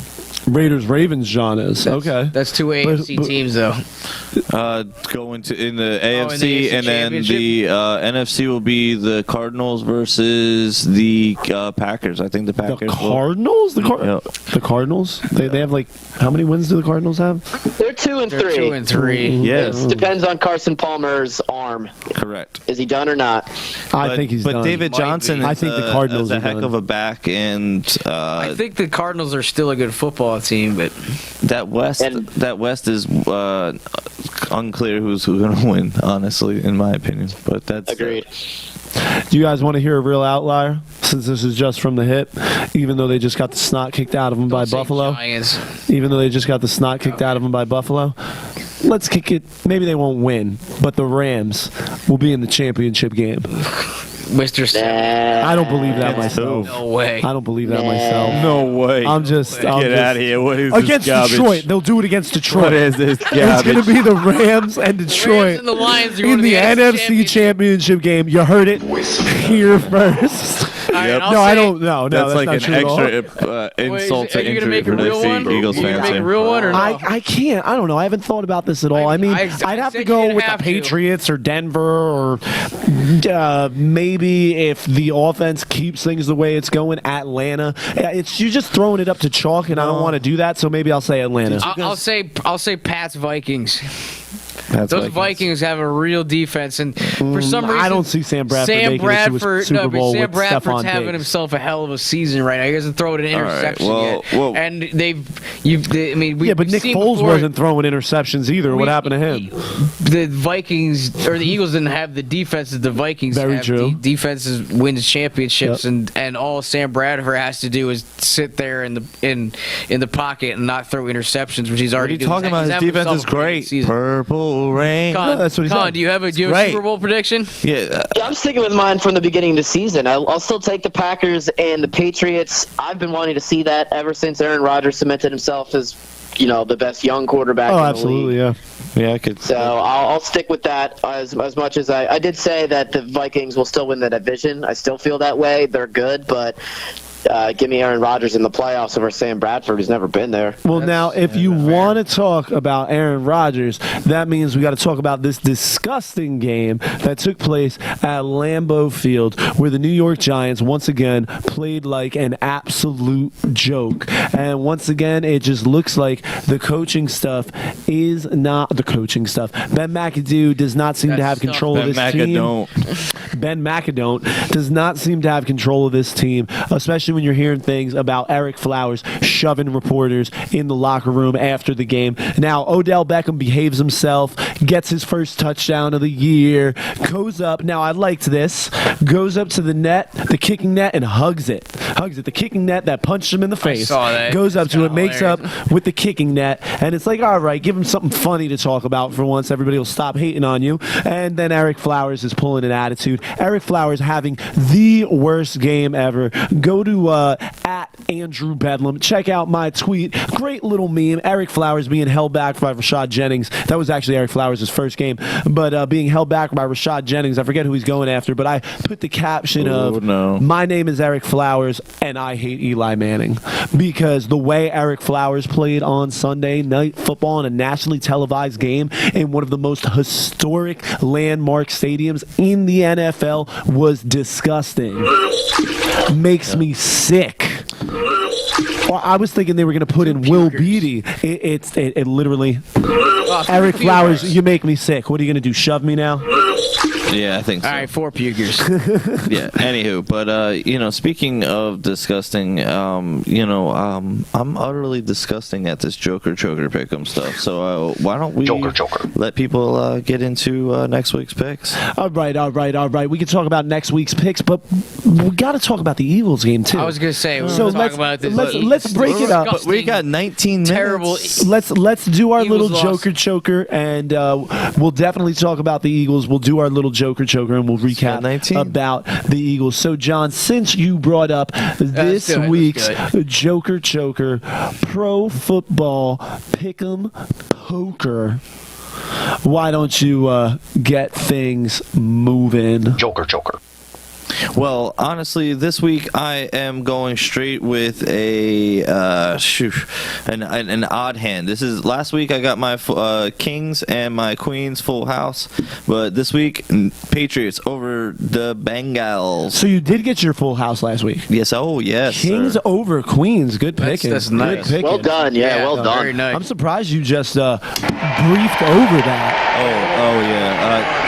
Ravens, John is. Okay. That's two AFC teams, though. Going to in the AFC, and then the NFC will be the Cardinals versus the Packers. I think the Packers. The Cardinals? The Cardinals? They have like, how many wins do the Cardinals have? They're 2 and 3. 2 and 3. Yes. It depends on Carson Palmer's arm. Correct. Is he done or not? I think he's done. But David Johnson, I think the Cardinals is a are heck done. of a back, and I think the Cardinals are still a good football team, but that West is unclear who's going to win. Honestly, in my opinion, but that's agreed. Do you guys want to hear a real outlier? Since this is just from the hip, even though they just got the snot kicked out of them by Buffalo. Giants. Even though they just got the snot kicked out of them by Buffalo. Let's kick it. Maybe they won't win, but the Rams will be in the championship game. Mr. I don't believe that myself. No way. I don't believe that myself. No way. I'm just Get out of here. What is against this garbage? Detroit. They'll do it against Detroit. What is this It's garbage? going to be the Rams and Detroit and the Lions are in going the to NFC championship game. You heard it here first. Yep. No, I don't. No, That's like not an true at all. extra insult to Are you going to injury make for a the real one? Eagles You fans. make a real one or no? I can't. I don't know. I haven't thought about this at all. I mean, I'd have to said go you'd with the have to. Patriots or Denver or maybe if the offense keeps things the way it's going, Atlanta. You're just throwing it up to chalk, and I don't want to do that. So maybe I'll say Atlanta. I'll say Pats Vikings. Those Vikings have a real defense, and for some reason, I don't see Sam Bradford making it to a Super Bowl Sam with Bradford's Stephon having Diggs. himself a hell of a season right now. He hasn't thrown an interception yet, and but Nick Foles wasn't throwing interceptions either. What happened to him? The Vikings or the Eagles didn't have the defense that the Vikings Very have. true. Defenses wins championships, Yep. and all Sam Bradford has to do is sit there in the pocket and not throw interceptions, which he's already What are you talking about? His defense is great. Purple rain. Con, that's what he said. do you have a Super Bowl prediction? Yeah. I'm sticking with mine from the beginning of the season. I'll still take the Packers and the Patriots. I've been wanting to see that ever since Aaron Rodgers cemented himself as, the best young quarterback in the absolutely, league. yeah. Yeah, I could. So I'll stick with that as much as I did say that the Vikings will still win the division. I still feel that way. They're good, but give me Aaron Rodgers in the playoffs over Sam Bradford, who's never been there. Well, now, if you want to talk about Aaron Rodgers, that means we got to talk about this disgusting game that took place at Lambeau Field, where the New York Giants once again played like an absolute joke. And once again, it just looks like the coaching stuff is not the coaching stuff. Ben McAdoo does not seem to have control of this team. Ben McAdoo does not seem to have control of this team, especially when you're hearing things about Eric Flowers shoving reporters in the locker room after the game. Now, Odell Beckham behaves himself, gets his first touchdown of the year, goes up. Now, I liked this. Goes up to the net, the kicking net, and hugs it. Hugs it. The kicking net that punched him in the face. I saw that. Goes up to it, makes up hilarious. with the kicking net, and it's like, all right, give him something funny to talk about for once. Everybody will stop hating on you. And then Eric Flowers is pulling an attitude. Eric Flowers having the worst game ever. Go to at Andrew Bedlam. Check out my tweet. Great little meme. Eric Flowers being held back by Rashad Jennings. That was actually Eric Flowers' first game, but being held back by Rashad Jennings. I forget who he's going after, but I put the caption of, my name is Eric Flowers and I hate Eli Manning, because the way Eric Flowers played on Sunday Night Football in a nationally televised game in one of the most historic landmark stadiums in the NFL was disgusting. Makes me sick. Well, I was thinking they were going to put in Will Beatty. It literally. Eric Flowers, you make me sick. What are you going to do? Shove me now? Yeah, I think so. All right, 4 pukers. Yeah. Anywho, but speaking of disgusting, I'm utterly disgusting at this Joker Choker pick'em stuff. So why don't we let people get into next week's picks? All right. We can talk about next week's picks, but we got to talk about the Eagles game too. I was going to say, we're So talking about this. let's break it up. But we got 19 minutes. Terrible. Let's do our Eagles little lost. Joker Choker, and we'll definitely talk about the Eagles. We'll do our little Joker Choker, and we'll recap 19. about the Eagles. So, John, since you brought up this do it. week's Let's do Joker Choker Pro Football Pick'em Poker, why don't you get things moving? Joker. Well, honestly, this week I am going straight with an odd hand. This is last week I got my Kings and my Queens full house, but this week Patriots over the Bengals. So you did get your full house last week. Yes, yes. Kings sir. over Queens. Good picking. That's nice. Good picking. Well done. Yeah, well done. Very nice. I'm surprised you just briefed over that. Oh yeah.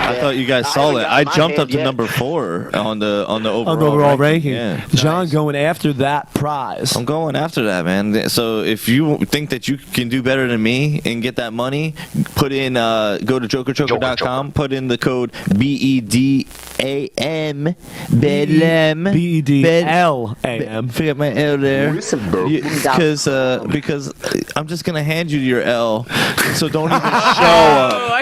I thought you guys saw haven't that. gotten I my jumped hand up to yet. number 4 on the overall, On the overall ranking. Yeah. John going after that prize. I'm going after that, man. So if you think that you can do better than me and get that money, put in go to jokerchoker.com, put in the code BEDAM, Bedlam, BEDLAM. Forget my L there. Because I'm just gonna hand you your L, so don't even show up.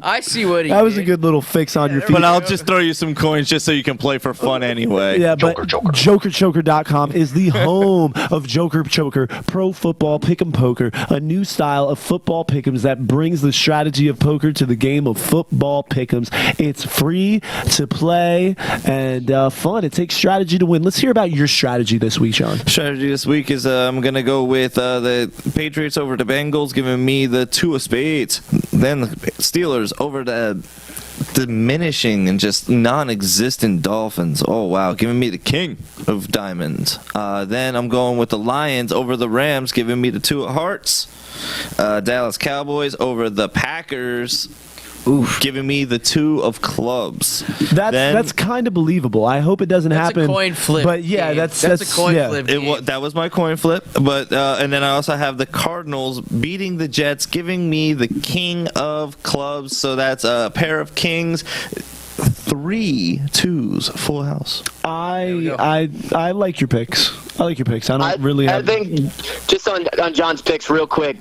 I see what he That was a did. good little fix on your feet. But I'll just throw you some coins just so you can play for fun anyway. Yeah, but jokerchoker.com is the home of Joker Choker Pro Football Pick'em Poker, a new style of football pick'ems that brings the strategy of poker to the game of football pick'ems. It's free to play and fun. It takes strategy to win. Let's hear about your strategy this week, Sean. Strategy this week is I'm going to go with the Patriots over the Bengals, giving me the 2 of spades. Then the Steelers over the diminishing and just non-existent Dolphins. Oh, wow. Giving me the king of diamonds. Then I'm going with the Lions over the Rams, giving me the 2 of hearts. Dallas Cowboys over the Packers. Oof. Giving me the 2 of clubs. That's kind of believable. I hope it doesn't happen. That's a coin flip. But yeah, that's a coin flip. That was my coin flip. But and then I also have the Cardinals beating the Jets, giving me the king of clubs. So that's a pair of kings. 3 2s, full house. I like your picks. I don't really have. I think just on John's picks real quick,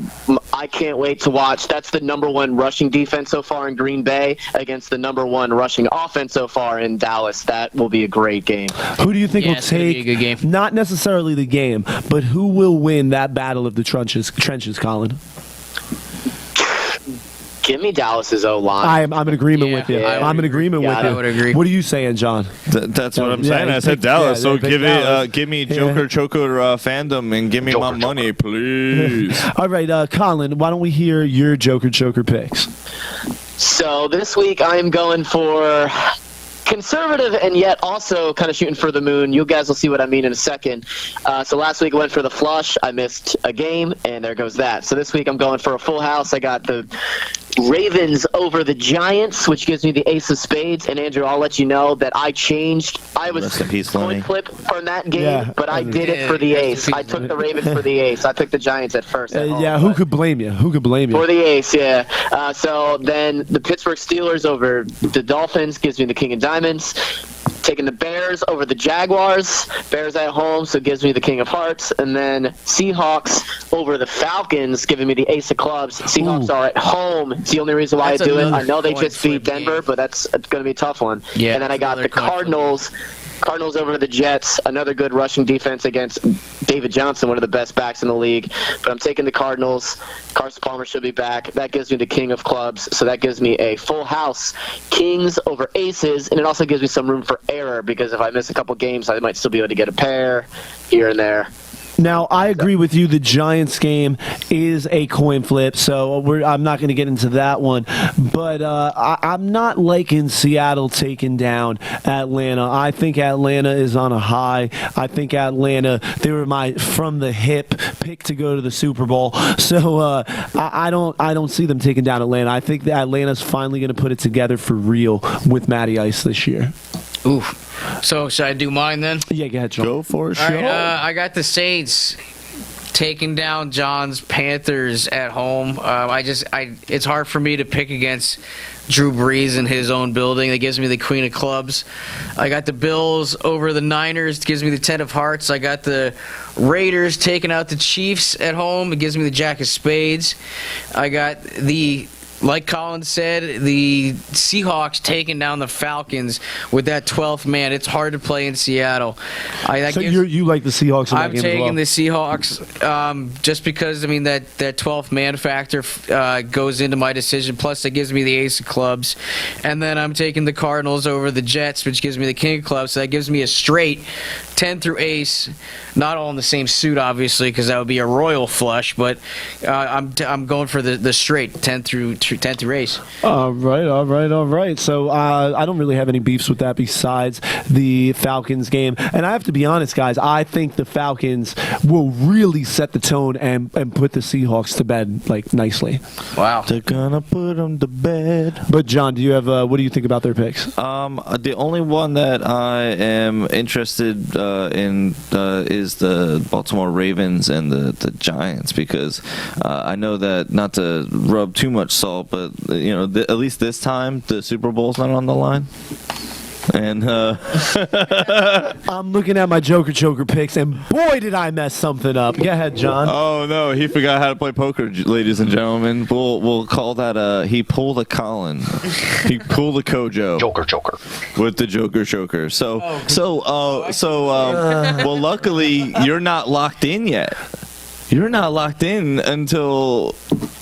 I can't wait to watch. That's the number 1 rushing defense so far in Green Bay against the number 1 rushing offense so far in Dallas. That will be a great game. Who do you think will it's gonna be take? a good game. Not necessarily the game, but who will win that battle of the trenches, Colin? Give me Dallas's O-line. I'm in agreement with you. I'm in agreement with you. I would agree. What are you saying, John? That's what I'm Yeah, saying. I said pick- Dallas. yeah, So pick give Dallas. give me Joker Choker fandom and give me my money, please. All right, Colin, why don't we hear your Joker picks? So this week I am going for conservative and yet also kind of shooting for the moon. You guys will see what I mean in a second. So last week I went for the flush. I missed a game, and there goes that. So this week I'm going for a full house. I got the Ravens over the Giants, which gives me the ace of spades. And Andrew, I'll let you know that I changed. I was Rest in peace, coin Lenny. flip from that game, Yeah, but I did it for the rest in ace. peace, I took Lenny. the Ravens for the ace. I picked the Giants at first. At home, Yeah, who but- could blame you? for the ace, yeah. So then the Pittsburgh Steelers over the Dolphins gives me the king of diamonds. Taking the Bears over the Jaguars. Bears at home, so it gives me the king of hearts. And then Seahawks over the Falcons, giving me the ace of clubs. Seahawks are at home. It's the only reason why That's I do it. another I know they coin just beat flip Denver, game. but it's going to be a tough one. Yeah, and then I it's got another the coin flip. Cardinals over the Jets. Another good rushing defense against David Johnson, one of the best backs in the league. But I'm taking the Cardinals. Carson Palmer should be back. That gives me the king of clubs. So that gives me a full house. Kings over aces. And it also gives me some room for error because if I miss a couple games, I might still be able to get a pair here and there. Now, I agree with you. The Giants game is a coin flip, so I'm not going to get into that one. But I'm not liking Seattle taking down Atlanta. I think Atlanta is on a high. I think Atlanta, they were my from the hip pick to go to the Super Bowl. So I don't see them taking down Atlanta. I think that Atlanta's finally going to put it together for real with Matty Ice this year. Oof. So should I do mine then? Yeah, go ahead, John. Go for it, All right, show. I got the Saints taking down John's Panthers at home. It's hard for me to pick against Drew Brees in his own building. That gives me the queen of clubs. I got the Bills over the Niners. It gives me the 10 of hearts. I got the Raiders taking out the Chiefs at home. It gives me the jack of spades. I got the, like Colin said, the Seahawks taking down the Falcons with that 12th man. It's hard to play in Seattle. So you like the Seahawks in that I'm game taking as well? the Seahawks just because, I mean, that 12th man factor goes into my decision. Plus, it gives me the ace of clubs. And then I'm taking the Cardinals over the Jets, which gives me the king of clubs. So that gives me a straight 10 through ace. Not all in the same suit, obviously, because that would be a royal flush. But I'm going for the straight 10 through ace. All right. So I don't really have any beefs with that besides the Falcons game. And I have to be honest, guys, I think the Falcons will really set the tone and put the Seahawks to bed, like, nicely. Wow. They're gonna put them to bed. But, John, do you have what do you think about their picks? The only one that I am interested in is the Baltimore Ravens and the Giants, because I know that, not to rub too much salt, but at least this time the Super Bowl's not on the line. And I'm looking at my Joker picks, and boy, did I mess something up. Go ahead, John. oh no, he forgot how to play poker, ladies and gentlemen. We'll call that he pulled a Colin. He pulled a Kojo. Joker. With the Joker. Well, luckily you're not locked in yet. You're not locked in until.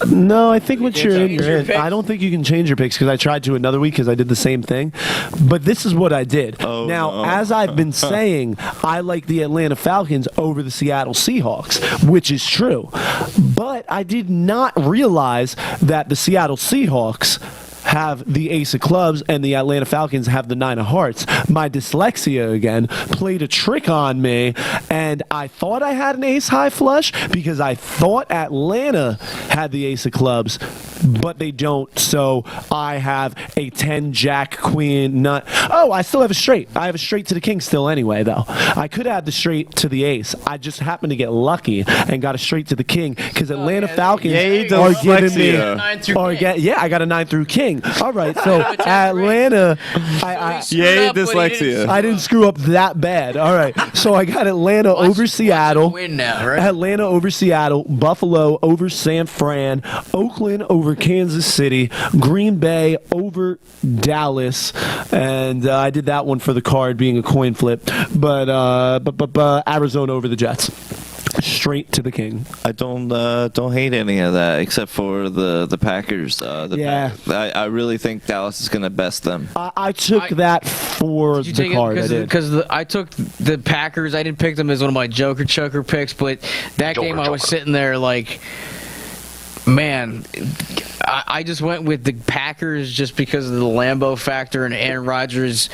No, I think once You you're can't in, change you're your in. picks? I don't think you can change your picks because I tried to another week because I did the same thing. But this is what I did. Oh, now, no. as I've been saying, I like the Atlanta Falcons over the Seattle Seahawks, which is true. But I did not realize that the Seattle Seahawks have the ace of clubs and the Atlanta Falcons have the 9 of hearts. My dyslexia again played a trick on me, and I thought I had an ace high flush because I thought Atlanta had the ace of clubs, but they don't. So I have a 10 jack queen nut. Oh, I still have a straight. I have a straight to the king still anyway, though. I could add the straight to the ace. I just happened to get lucky and got a straight to the king because Atlanta Falcons are giving me. I got a 9 through king. All right, so Atlanta. Yay, dyslexia. I didn't screw up that bad. All right, so I got Atlanta over Seattle. Win now, right? Atlanta over Seattle, Buffalo over San Fran, Oakland over Kansas City, Green Bay over Dallas, and I did that one for the card being a coin flip, but Arizona over the Jets. Straight to the king. I don't hate any of that except for the Packers. I really think Dallas is going to best them. I took that for the card. Because I took the Packers. I didn't pick them as one of my Joker Choker picks, but that game I was sitting there like, man, I just went with the Packers just because of the Lambeau factor and Aaron Rodgers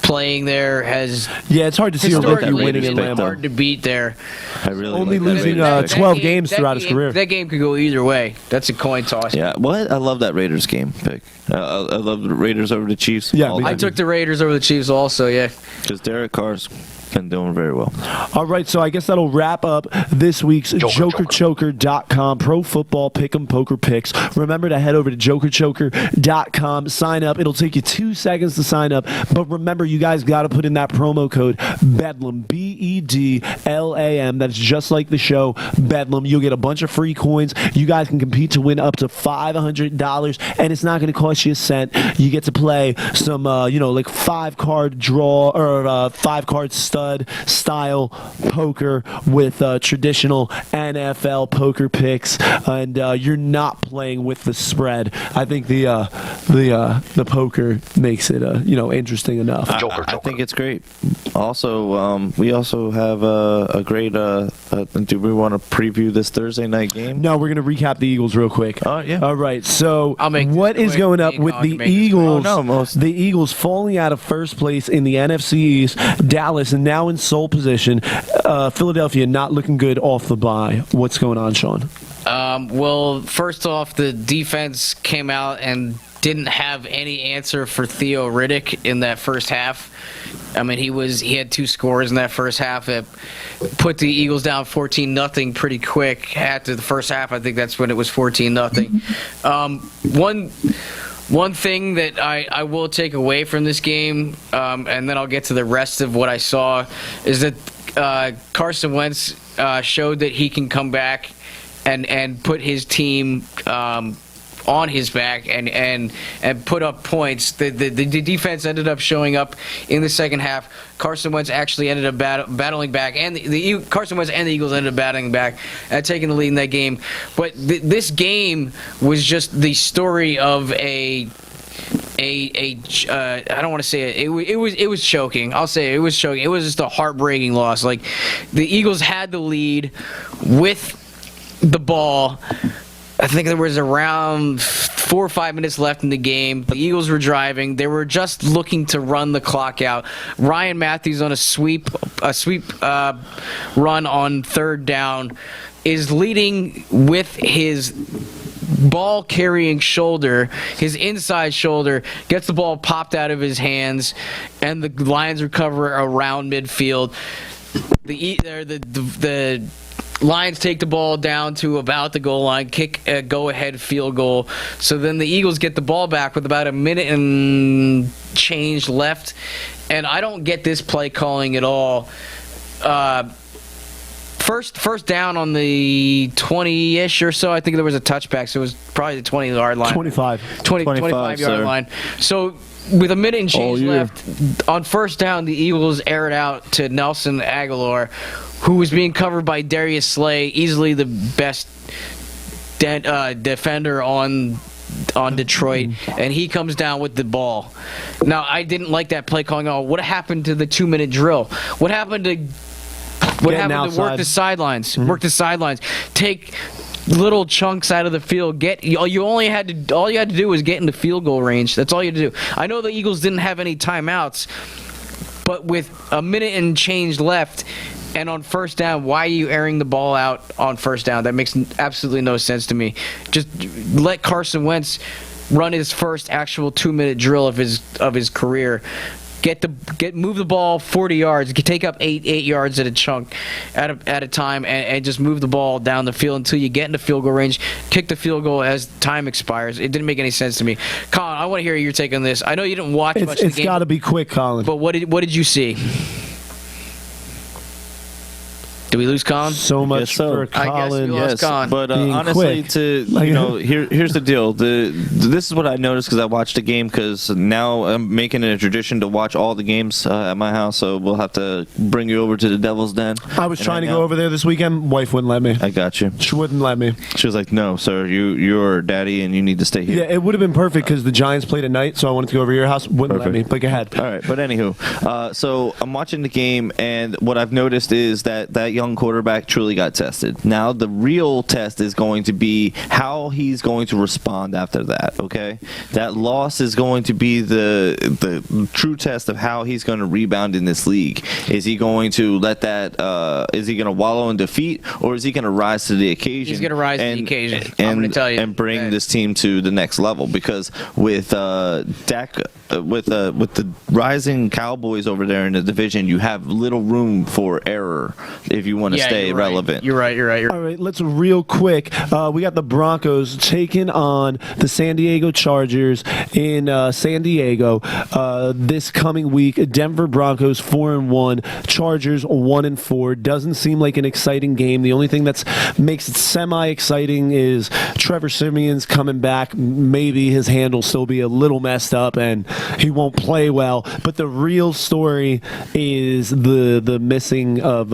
playing there has it's hard to see a rookie winning in Lambeau. Hard to beat there. I really only like losing 12 games throughout his career. That game could go either way. That's a coin toss. Yeah, I love that Raiders game pick. I love the Raiders over the Chiefs. Yeah, I took the Raiders over the Chiefs also. Yeah, because Derek Carr's been doing very well. All right, so I guess that'll wrap up this week's JokerChoker.com Pro Football Pick'em Poker Picks. Remember to head over to JokerChoker.com, sign up. It'll take you 2 seconds to sign up, but remember, you guys got to put in that promo code Bedlam, BEDLAM. That's just like the show, Bedlam. You'll get a bunch of free coins. You guys can compete to win up to $500, and it's not going to cost you a cent. You get to play some, like 5-card draw or 5-card stud style poker with traditional NFL poker picks, and you're not playing with the spread. I think the poker makes it interesting enough. I think it's great. Also, we also have a great. Do we want to preview this Thursday night game? No, we're going to recap the Eagles real quick. Yeah. All right. So what is going up with the Eagles? The Eagles falling out of first place in the NFC East. Dallas and now in sole position. Philadelphia not looking good off the bye. What's going on, Sean? Well, first off, the defense came out and didn't have any answer for Theo Riddick in that first half. I mean, he had 2 scores in that first half that put the Eagles down 14-0 pretty quick after the first half. I think that's when it was 14-0. One thing that I will take away from this game, and then I'll get to the rest of what I saw, is that Carson Wentz showed that he can come back and put his team on his back and put up points. The defense ended up showing up in the second half. Carson Wentz actually ended up battling back, and Carson Wentz and the Eagles ended up battling back and taking the lead in that game. But this game was just the story of I don't want to say it. It was choking. I'll say it was choking. It was just a heartbreaking loss. Like, the Eagles had the lead with the ball. I think there was around 4 or 5 minutes left in the game. The Eagles were driving. They were just looking to run the clock out. Ryan Matthews on a sweep run on third down is leading with his ball carrying shoulder, his inside shoulder, gets the ball popped out of his hands, and the Lions recover around midfield. The Lions take the ball down to about the goal line, kick a go-ahead field goal. So then the Eagles get the ball back with about a minute and change left. And I don't get this play calling at all. First down on the 20-ish or so. I think there was a touchback, so it was probably the 20-yard line. 25-yard line. So with a minute and change left, on first down, the Eagles air it out to Nelson Aguilar, who was being covered by Darius Slay, easily the best defender on Detroit, and he comes down with the ball. Now, I didn't like that play calling. What happened to the 2-minute drill? What happened to work the sidelines? Mm-hmm. Work the sidelines. Take little chunks out of the field. All you had to do was get into field goal range. That's all you had to do. I know the Eagles didn't have any timeouts, but with a minute and change left and on first down, why are you airing the ball out on first down? That makes absolutely no sense to me. Just let Carson Wentz run his first actual 2-minute drill of his career. Move the ball 40 yards, take up 8 yards at a chunk at a time, and just move the ball down the field until you get into field goal range. Kick the field goal as time expires. It didn't make any sense to me. Colin, I want to hear your take on this. I know you didn't watch much of the game. It's got to be quick, Colin. But what did you see? Did we lose Colin? So much for Colin. I guess we lost Colin. But honestly, here's the deal. This is what I noticed because I watched the game, because now I'm making it a tradition to watch all the games at my house, so we'll have to bring you over to the Devil's Den. I was trying to go over there this weekend. Wife wouldn't let me. I got you. She wouldn't let me. She was like, no, sir, you're daddy and you need to stay here. Yeah, it would have been perfect because the Giants played at night, so I wanted to go over to your house. Wouldn't let me, but go ahead. All right, but anywho, so I'm watching the game, and what I've noticed is that young quarterback truly got tested. Now the real test is going to be how he's going to respond after that. Okay, that loss is going to be the true test of how he's going to rebound in this league. Is he going to let that? Is he going to wallow in defeat, or is he going to rise to the occasion? He's going to rise to the occasion. I'm going to tell you, and bring this team to the next level. Because with Dak, with the rising Cowboys over there in the division, you have little room for error if you want to stay relevant. You're right. All right, let's real quick. We got the Broncos taking on the San Diego Chargers in San Diego this coming week. Denver Broncos 4-1, Chargers 1-4. Doesn't seem like an exciting game. The only thing that makes it semi-exciting is Trevor Simeon's coming back. Maybe his hand will still be a little messed up and he won't play well. But the real story is the missing of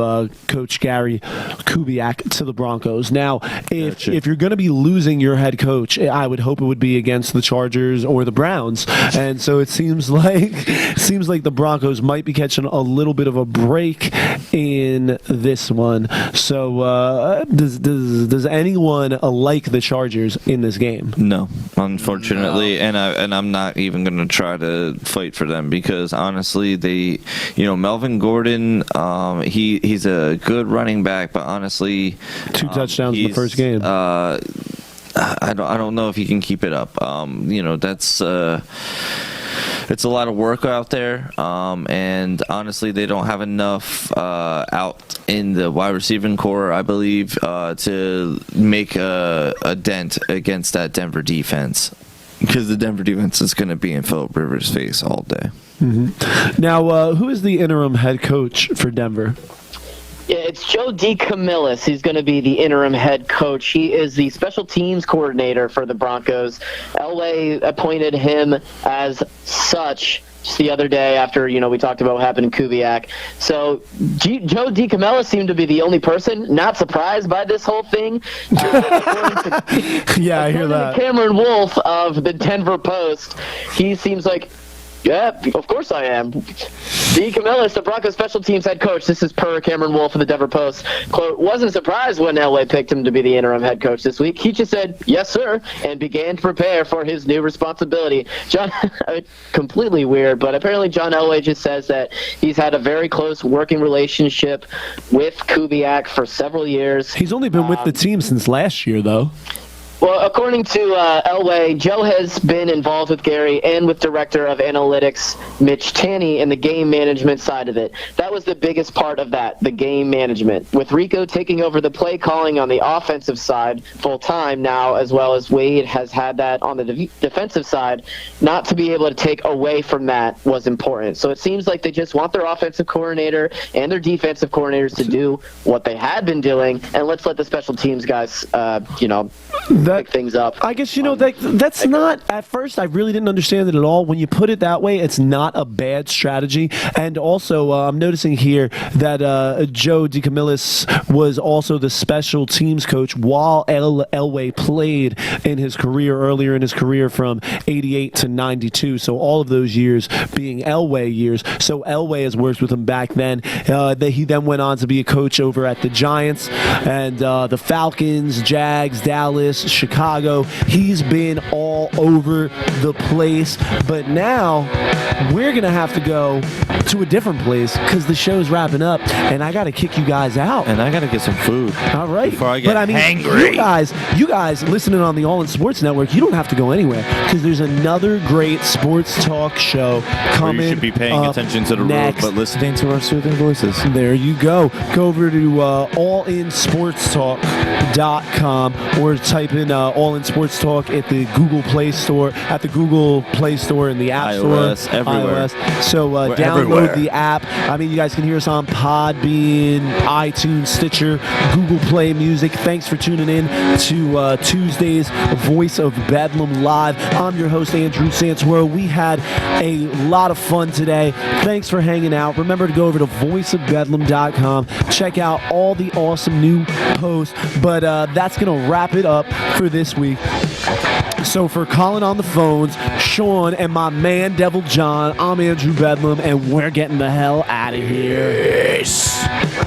Coach Gary Kubiak to the Broncos. Now, if you're going to be losing your head coach, I would hope it would be against the Chargers or the Browns. And so it seems like the Broncos might be catching a little bit of a break in this one. So does anyone like the Chargers in this game? No, unfortunately, and I'm not even going to try to fight for them, because honestly, Melvin Gordon, he's a good running back, but honestly, 2 touchdowns in the first game. I don't know if he can keep it up. That's it's a lot of work out there, and honestly, they don't have enough out in the wide receiving core, I believe, to make a dent against that Denver defense, because the Denver defense is going to be in Phillip Rivers' face all day. Mm-hmm. Now, who is the interim head coach for Denver? Yeah, it's Joe DeCamillis. He's going to be the interim head coach. He is the special teams coordinator for the Broncos. Elway appointed him as such just the other day after, we talked about what happened in Kubiak. So Joe DeCamillis seemed to be the only person not surprised by this whole thing. Yeah, I hear that. Cameron Wolf of the Denver Post, he seems like, yeah, of course I am. DeCamillis, the Broncos special teams head coach, this is per Cameron Wolf of the Denver Post, quote, wasn't surprised when Elway picked him to be the interim head coach this week. He just said, yes, sir, and began to prepare for his new responsibility. John, completely weird, but apparently John Elway just says that he's had a very close working relationship with Kubiak for several years. He's only been with the team since last year, though. Well, according to Elway, Joe has been involved with Gary and with Director of Analytics Mitch Tanney in the game management side of it. That was the biggest part of that, the game management. With Rico taking over the play calling on the offensive side full-time now, as well as Wade has had that on the defensive side, not to be able to take away from that was important. So it seems like they just want their offensive coordinator and their defensive coordinators to do what they had been doing, and let's let the special teams guys, pick things up. I guess, that's not, at first, I really didn't understand it at all. When you put it that way, it's not a bad strategy. And also, I'm noticing here that Joe DeCamillis was also the special teams coach while Elway played in his career, earlier in his career from 88 to 92. So all of those years being Elway years. So Elway has worked with him back then. He then went on to be a coach over at the Giants and the Falcons, Jags, Dallas, Chicago. He's been all over the place. But now we're going to have to go to a different place because the show's wrapping up and I got to kick you guys out. And I got to get some food. All right. Before I get hangry. You guys listening on the All In Sports Network, you don't have to go anywhere because there's another great sports talk show coming. You should be paying attention to the road, but listening to our soothing voices. There you go. Go over to allinsportstalk.com or type in All In Sports Talk at the Google Play Store, and the App iOS, Store. everywhere. iOS. So download everywhere. the app. I mean, you guys can hear us on Podbean, iTunes, Stitcher, Google Play Music. Thanks for tuning in to Tuesday's Voice of Bedlam Live. I'm your host, Andrew Santoro. We had a lot of fun today. Thanks for hanging out. Remember to go over to voiceofbedlam.com. Check out all the awesome new posts. But that's going to wrap it up for this week. So for calling on the phones, Sean and my man Devil John, I'm Andrew Bedlam, and we're getting the hell out of here. Yes.